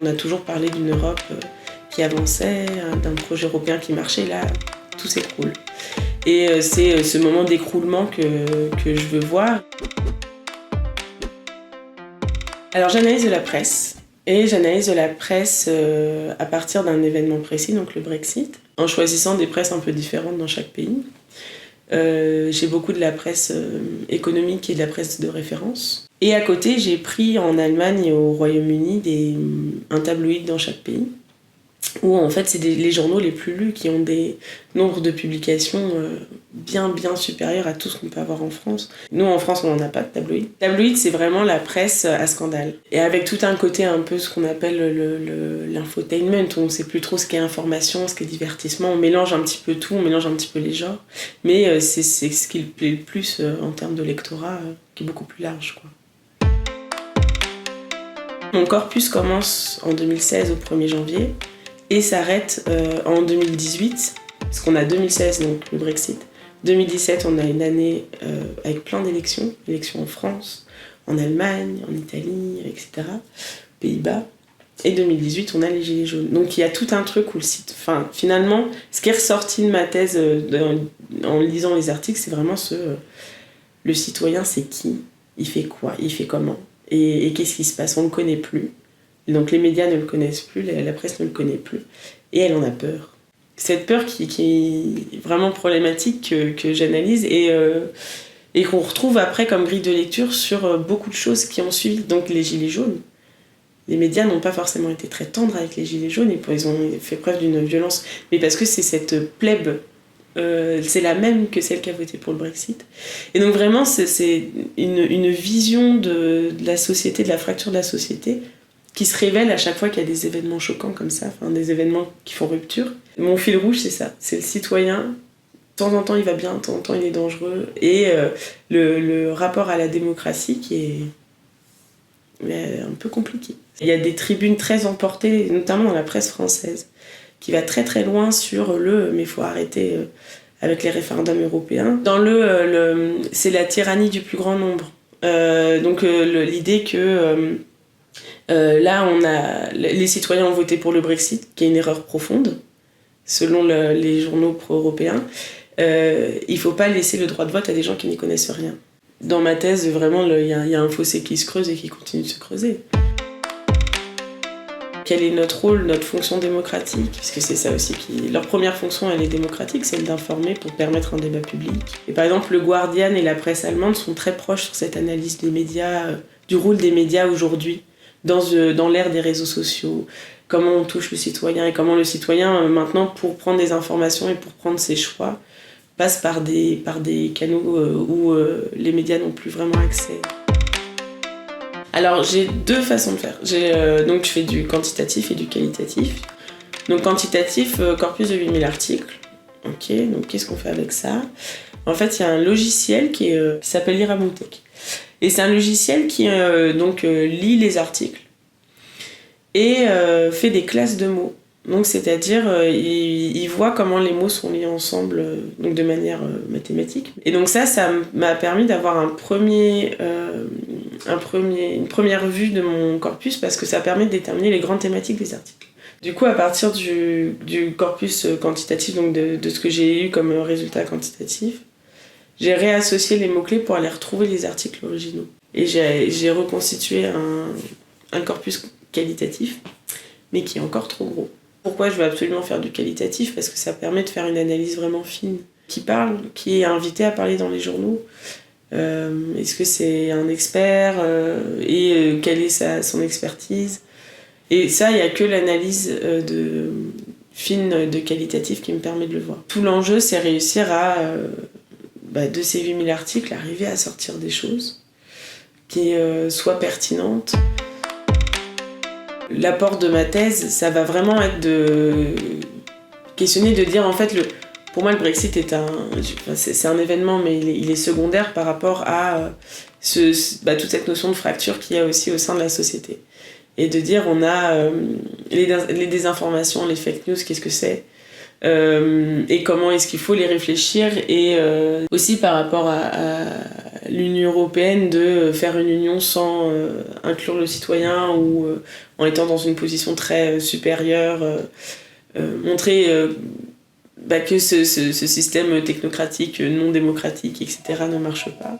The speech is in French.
On a toujours parlé d'une Europe qui avançait, d'un projet européen qui marchait. Là, tout s'écroule. Et c'est ce moment d'écroulement que je veux voir. Alors j'analyse de la presse. Et j'analyse de la presse à partir d'un événement précis, donc le Brexit, en choisissant des presses un peu différentes dans chaque pays. J'ai beaucoup de la presse économique et de la presse de référence. Et à côté, j'ai pris en Allemagne et au Royaume-Uni un tabloïd dans chaque pays, où en fait c'est les journaux les plus lus qui ont des nombres de publications bien supérieurs à tout ce qu'on peut avoir en France. Nous en France on n'en a pas de tabloïd. Tabloïd c'est vraiment la presse à scandale. Et avec tout un côté un peu ce qu'on appelle l'infotainment, où on ne sait plus trop ce qu'est information, ce qu'est divertissement, on mélange un petit peu tout, on mélange un petit peu les genres. Mais c'est ce qui plaît le plus en termes de lectorat, qui est beaucoup plus large, quoi. Mon corpus commence en 2016 au 1er janvier. Et s'arrête en 2018, parce qu'on a 2016, donc le Brexit. 2017, on a une année avec plein d'élections. Élections en France, en Allemagne, en Italie, etc. Pays-Bas. Et 2018, on a les Gilets jaunes. Donc il y a tout un truc où le site... Enfin, finalement, ce qui est ressorti de ma thèse en lisant les articles, c'est vraiment le citoyen, c'est qui ? Il fait quoi ? Il fait comment ? Et qu'est-ce qui se passe ? On ne le connaît plus. Donc les médias ne le connaissent plus, la presse ne le connaît plus. Et elle en a peur. Cette peur qui est vraiment problématique que j'analyse et qu'on retrouve après comme grille de lecture sur beaucoup de choses qui ont suivi. Donc les Gilets jaunes. Les médias n'ont pas forcément été très tendres avec les Gilets jaunes. Ils ont fait preuve d'une violence. Mais parce que c'est cette plèbe, c'est la même que celle qui a voté pour le Brexit. Et donc vraiment, c'est une vision de la société, de la fracture de la société, qui se révèle à chaque fois qu'il y a des événements choquants comme ça, enfin, des événements qui font rupture. Mon fil rouge, c'est ça, c'est le citoyen. De temps en temps, il va bien, de temps en temps, il est dangereux. Et le rapport à la démocratie qui est un peu compliqué. Il y a des tribunes très emportées, notamment dans la presse française, qui va très très loin sur mais il faut arrêter avec les référendums européens. Dans c'est la tyrannie du plus grand nombre. Donc l'idée que... là, les citoyens ont voté pour le Brexit, qui est une erreur profonde, selon les journaux pro-européens. Il ne faut pas laisser le droit de vote à des gens qui n'y connaissent rien. Dans ma thèse, vraiment, il y a un fossé qui se creuse et qui continue de se creuser. Quel est notre rôle, notre fonction démocratique ? Parce que c'est ça aussi leur première fonction, elle est démocratique, celle d'informer pour permettre un débat public. Et par exemple, le Guardian et la presse allemande sont très proches sur cette analyse des médias, du rôle des médias aujourd'hui, dans l'ère des réseaux sociaux, comment on touche le citoyen et comment le citoyen, maintenant, pour prendre des informations et pour prendre ses choix, passe par des canaux où les médias n'ont plus vraiment accès. Alors, j'ai deux façons de faire. Donc, je fais du quantitatif et du qualitatif. Donc, quantitatif, corpus de 8000 articles. Ok, donc qu'est-ce qu'on fait avec ça ? En fait, il y a un logiciel qui s'appelle Iramoutech. Et c'est un logiciel qui lit les articles et fait des classes de mots. Donc, c'est-à-dire, il voit comment les mots sont liés ensemble donc de manière mathématique. Et donc ça m'a permis d'avoir une première vue de mon corpus parce que ça permet de déterminer les grandes thématiques des articles. Du coup, à partir du corpus quantitatif, donc de ce que j'ai eu comme résultat quantitatif, j'ai réassocié les mots-clés pour aller retrouver les articles originaux. Et j'ai reconstitué un corpus qualitatif, mais qui est encore trop gros. Pourquoi je veux absolument faire du qualitatif ? Parce que ça permet de faire une analyse vraiment fine, qui est invité à parler dans les journaux. Est-ce que c'est un expert et quelle est son expertise ? Et ça, il n'y a que l'analyse fine de qualitatif qui me permet de le voir. Tout l'enjeu, c'est réussir à... de ces 8000 articles, arriver à sortir des choses qui soient pertinentes. L'apport de ma thèse, ça va vraiment être de questionner, de dire en fait, pour moi le Brexit c'est un événement, mais il est secondaire par rapport à toute cette notion de fracture qu'il y a aussi au sein de la société. Et de dire on a les désinformations, les fake news, qu'est-ce que c'est ? Et comment est-ce qu'il faut les réfléchir et aussi par rapport à l'Union européenne de faire une union sans inclure le citoyen ou en étant dans une position très supérieure, montrer que ce système technocratique, non démocratique, etc. ne marche pas.